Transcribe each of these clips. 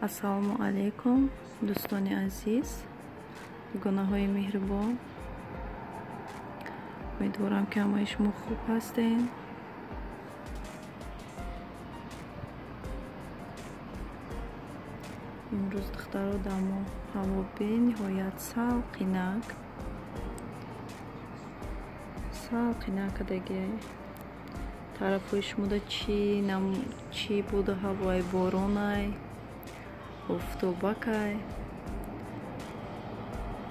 ассалому алайкум дӯстони азиз, гунаҳои меҳрубон. умедворам ки ҳамаи шумо хуб ҳастед. имрӯз духтаро дамо ҳаво бениҳоят салқинакдаги тарафҳои шумода чӣ буда ҳавои боронай офтобакай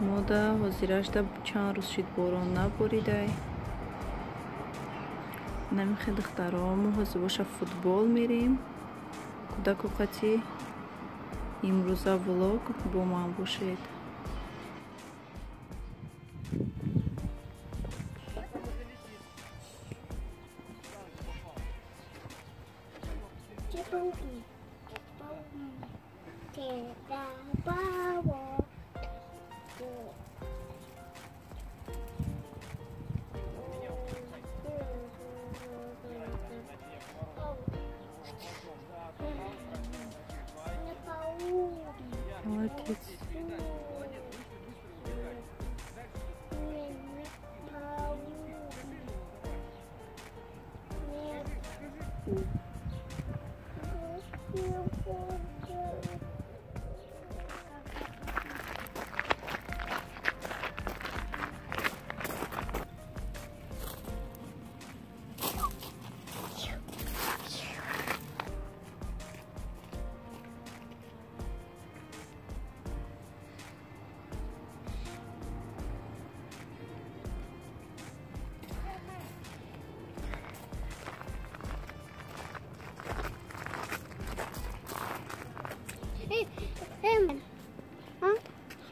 мода ҳозирашда чанд рӯз шид борон наборидай. намихе духтаро мо ҳозир боша футбол мерем. кӯдаку қати имрӯза влог бо ман бошед. Молодец.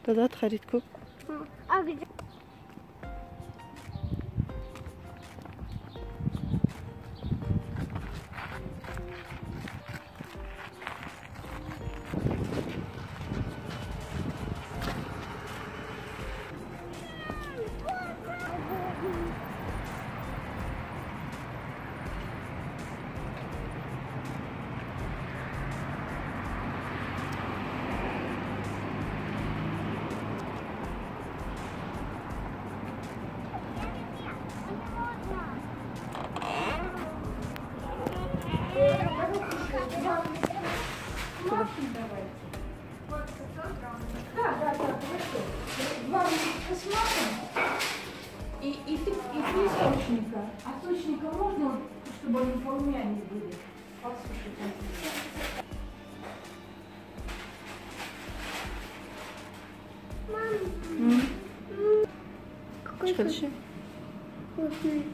Дадат харид куб. И три источника. А источника можно, чтобы они полумяне были? Подсушить. Какой вкусный.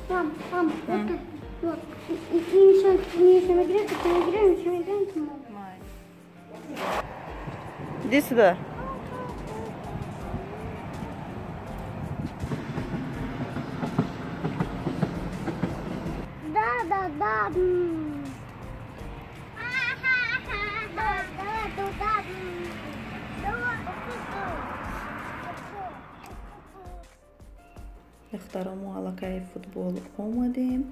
Мам, вот. И еще играем, Иди сюда. Да. духтаромо аллакай футбол омадем.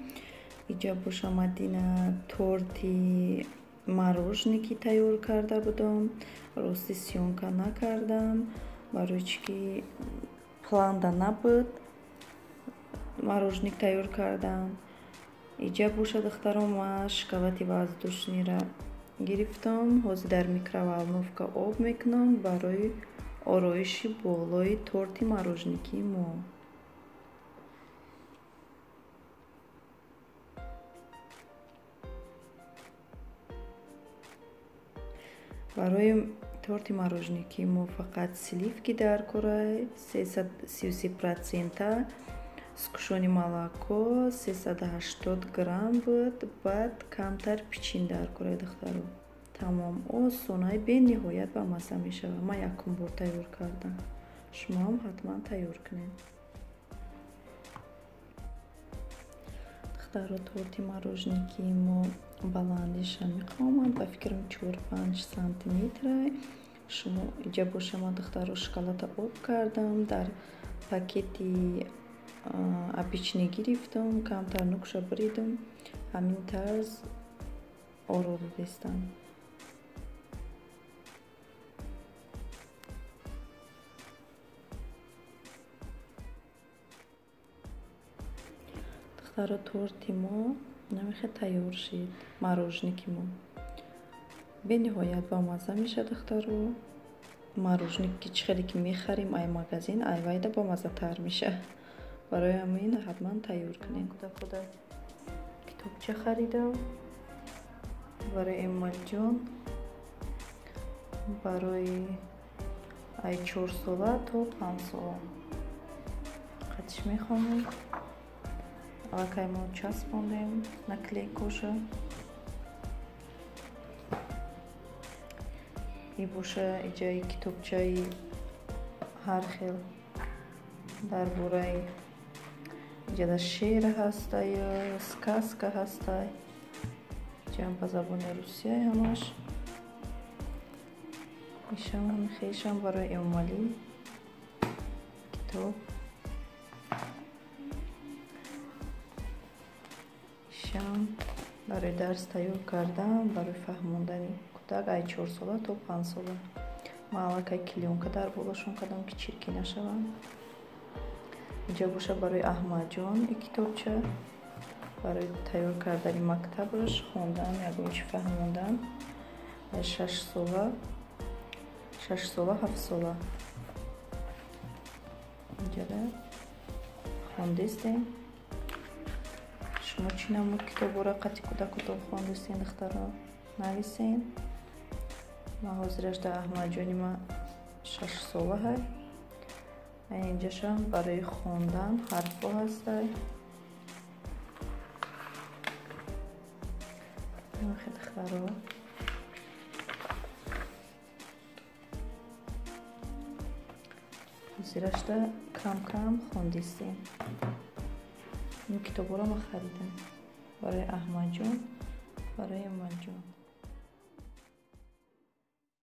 иҷа боша Мадина торти мороженики тайёр карда будам. рости сёнка накардам, барои чӣ ки планда набуд. мороженик тайёр кардам. иҷа боша духтарома шоколати воздушниро гирифтам. ҳозир дар микроволновка об мекунам барои ороиши болои торти мороженики мо. барои торти мороженики мо фақат сливки даркорай 333%, скушони молоко 380 грамм буд. баъд камтар печень даркорай духтаро. тамом осонай бениҳоят ба мазза мешавад. ман якум бор тайёр кардам. шумоам ҳатман тайёр кунед. духтаро торти мороженики мо баландиша меқомад ба фикрам 4-5 сантиметрай. шумо иҷа боша ман духтаро шоколада об кардам. дар пакети опечни гирифтам, камтар нукша буридам. ҳамин тарз ору додистам. Духтаро, торти мо намехе тайёр шид. Мороженики мо бениҳоят бамазза мешавад. Духтаро, мороженик ки хеле ки мехарем ай магазин, ай вайда бамаззатар мешавад. барои ҳамин ҳатман тайёр кунем. Худа китобча харидам барои Эммалҷон, барои ай 4 сола то 5 сола қатиш мехонем. аллакай мо часпондем наклейкоша. и боша иҷаи китобчаи ҳар хел дар бораи иҷада шеър ҳастай, сказка ҳастай, ҷам ба забони русияи ҳамаш. ишам хешам барои Эмомалӣ китоб. ишам барои дарс тайёр кардан, барои фаҳмондани кӯдак ай 4 сола то 5 сола. ман аллакай клёнка дар болошон кардам ки чиркӣ нашаванд. инҷа боша барои Аҳмадҷон и китобча барои тайёр кардани мактабаш, хондан, ягон чи фаҳмондан. 6 сола 7 сола инҷада хондистем. шумо чӣ намуд китобро қати кӯдакотон хондистен? духтаро нависен. ман ҳозираш дар Аҳмадҷони ман 6 сола ҳай. инҷашам барои хондан ҳарфҳо ҳастай. духтаро ҳозирашда кам хондистем. ин китобҳоро ман харидам барои Аҳмадҷон, барои Эмомалҷон.